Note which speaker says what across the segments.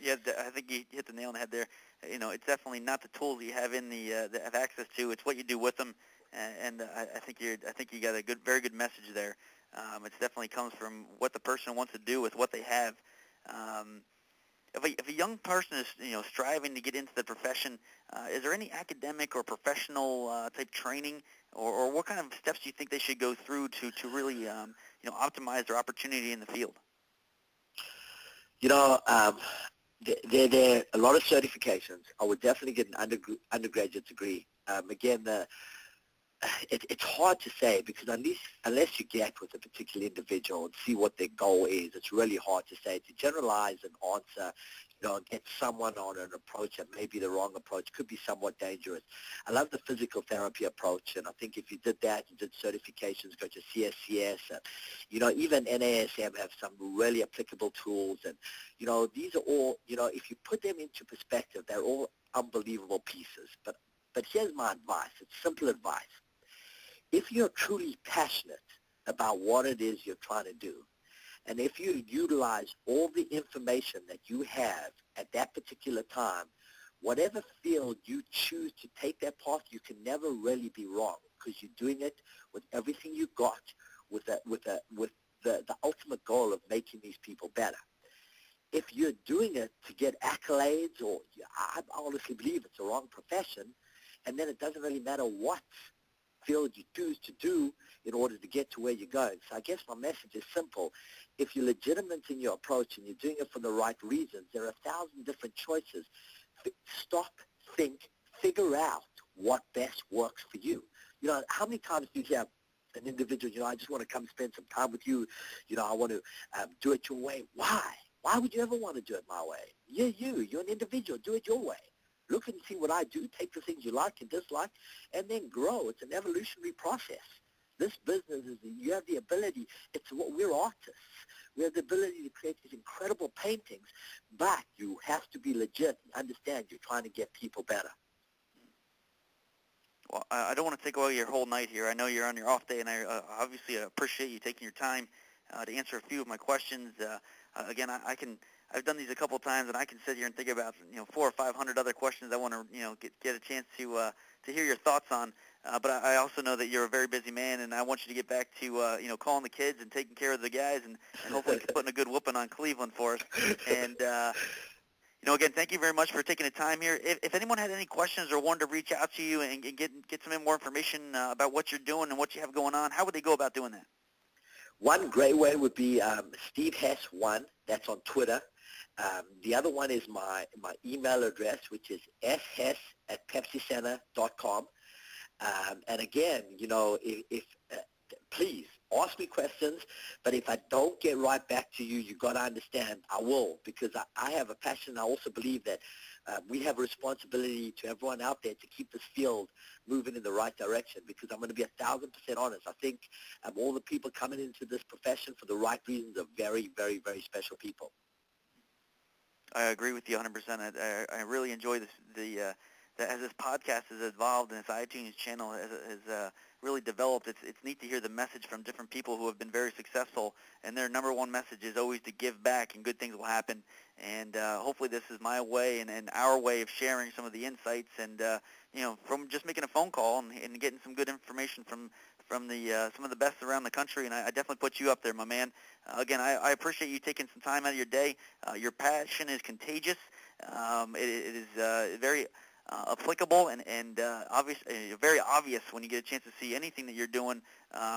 Speaker 1: Yeah, I think you hit the nail on the head there. It's definitely not the tools you have that have access to. It's what you do with them, and I think you got a very good message there. It definitely comes from what the person wants to do with what they have. If a young person is striving to get into the profession, is there any academic or professional type training, or what kind of steps do you think they should go through to really optimize their opportunity in the field?
Speaker 2: There are a lot of certifications. I would definitely get an undergraduate degree. Again, it's hard to say because unless you get with a particular individual and see what their goal is, it's really hard to say. To generalize an answer, get someone on an approach that may be the wrong approach could be somewhat dangerous. I love the physical therapy approach, and I think if you did that, you did certifications, go to CSCS, even NASM have some really applicable tools, and these are all, if you put them into perspective, they're all unbelievable pieces. But here's my advice. It's simple advice. If you're truly passionate about what it is you're trying to do, and if you utilize all the information that you have at that particular time, whatever field you choose to take that path, you can never really be wrong because you're doing it with everything you got, with the ultimate goal of making these people better. If you're doing it to get accolades, or I honestly believe it's the wrong profession, and then it doesn't really matter what field you choose to do in order to get to where you're going. So I guess my message is simple. If you're legitimate in your approach and you're doing it for the right reasons, there are 1,000 different choices. Stop, think, figure out what best works for you. How many times do you hear an individual, I just want to come spend some time with you, I want to do it your way. Why? Why would you ever want to do it my way? You're an individual. Do it your way. Look and see what I do. Take the things you like and dislike, and then grow. It's an evolutionary process. This business you have the ability. We're artists. We have the ability to create these incredible paintings, but you have to be legit and understand you're trying to get people better.
Speaker 1: Well, I don't want to take away your whole night here. I know you're on your off day, and I obviously appreciate you taking your time to answer a few of my questions. Again, I've done these a couple of times, and I can sit here and think about 400 or 500 other questions I want to get a chance to hear your thoughts on. But I also know that you're a very busy man, and I want you to get back to calling the kids and taking care of the guys, and hopefully putting a good whooping on Cleveland for us. And again, thank you very much for taking the time here. If anyone had any questions or wanted to reach out to you and get some more information about what you're doing and what you have going on, how would they go about doing that?
Speaker 2: One great way would be Steve Hess 1. That's on Twitter. The other one is my email address, which is shess@pepsicenter.com. And again, if please ask me questions, but if I don't get right back to you, you got to understand I will, because I have a passion. I also believe that we have a responsibility to everyone out there to keep this field moving in the right direction, because I'm going to be 1,000% honest. I think all the people coming into this profession for the right reasons are very, very, very special people.
Speaker 1: I agree with you 100%. I really enjoy this. As this podcast has evolved and this iTunes channel has really developed, it's neat to hear the message from different people who have been very successful, and their number one message is always to give back, and good things will happen. And hopefully this is my way and our way of sharing some of the insights, and from just making a phone call and getting some good information from the some of the best around the country. And I definitely put you up there, my man. Again, I appreciate you taking some time out of your day. Your passion is contagious. It is very applicable and obvious, very obvious when you get a chance to see anything that you're doing,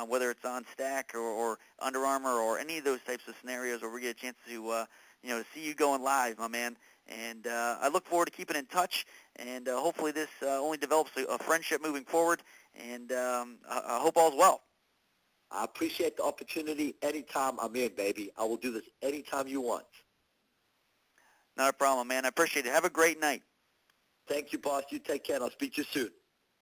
Speaker 1: whether it's on Stack or Under Armour or any of those types of scenarios where we get a chance to to see you going live, my man. And I look forward to keeping in touch, and hopefully this only develops a friendship moving forward, and I hope all's well.
Speaker 2: I appreciate the opportunity. Anytime I'm in, baby. I will do this anytime you want.
Speaker 1: Not a problem, man. I appreciate it. Have a great night.
Speaker 2: Thank you, boss. You take care, and I'll speak to you soon.